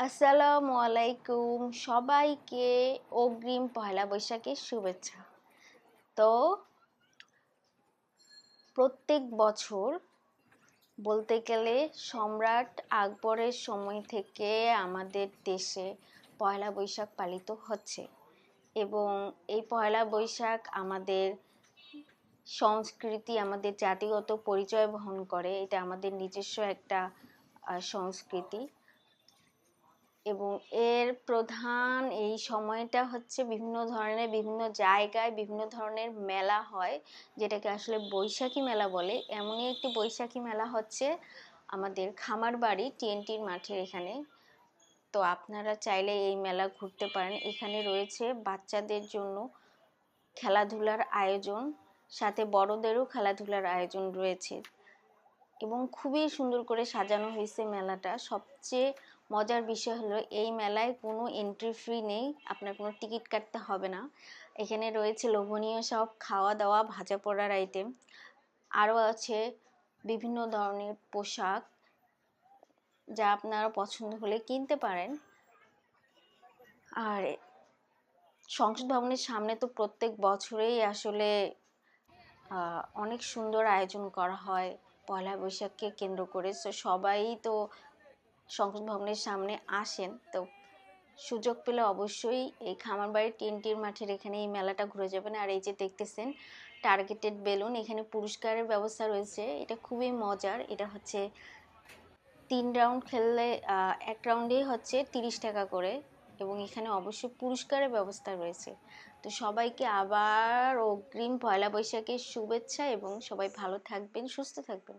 আসসালামু আলাইকুম সবাইকে অগ্রিম পয়লা বৈশাখের শুভেচ্ছা। তো প্রত্যেক বছর বলতে গেলে সম্রাট আকবরের সময় থেকে আমাদের দেশে পয়লা বৈশাখ পালিত হচ্ছে এবং এই পয়লা বৈশাখ আমাদের সংস্কৃতি, আমাদের জাতিগত পরিচয় বহন করে। এটা আমাদের নিজস্ব একটা সংস্কৃতি এবং এর প্রধান এই সময়টা হচ্ছে বিভিন্ন ধরনের বিভিন্ন জায়গায় বিভিন্ন ধরনের মেলা হয়, যেটাকে আসলে বৈশাখী মেলা বলে। এমনই একটি বৈশাখী মেলা হচ্ছে আমাদের খামারবাড়ি টিএনটির মাঠের এখানে। তো আপনারা চাইলে এই মেলা ঘুরতে পারেন। এখানে রয়েছে বাচ্চাদের জন্য খেলাধুলার আয়োজন, সাথে বড়দেরও খেলাধুলার আয়োজন রয়েছে এবং খুবই সুন্দর করে সাজানো হয়েছে মেলাটা। সবচেয়ে মজার বিষয় হলো এই মেলায় কোনো এন্ট্রি ফি নেই, আপনার কোনো টিকিট কাটতে হবে না। এখানে রয়েছে লোভনীয় সব খাওয়া দাওয়া, ভাজা পোড়ার আইটেম, আরও আছে বিভিন্ন ধরনের পোশাক যা আপনারা পছন্দ হলে কিনতে পারেন। আর সংসদ ভবনের সামনে তো প্রত্যেক বছরেই আসলে অনেক সুন্দর আয়োজন করা হয় পয়লা বৈশাখকে কেন্দ্র করে। সো সবাই তো সংসদ ভবনের সামনে আসেন, তো সুযোগ পেলে অবশ্যই এই খামারবাড়ির টিএনটির মাঠের এখানে এই মেলাটা ঘুরে যাবেন। আর এই যে দেখতেছেন টার্গেটেড বেলুন, এখানে পুরস্কারের ব্যবস্থা রয়েছে। এটা খুবই মজার। এটা হচ্ছে 3 রাউন্ড খেললে এক রাউন্ডেই হচ্ছে 30 টাকা করে এবং এখানে অবশ্যই পুরস্কারের ব্যবস্থা রয়েছে। তো সবাইকে আবার অগ্রিম পয়লা বৈশাখের শুভেচ্ছা এবং সবাই ভালো থাকবেন, সুস্থ থাকবেন।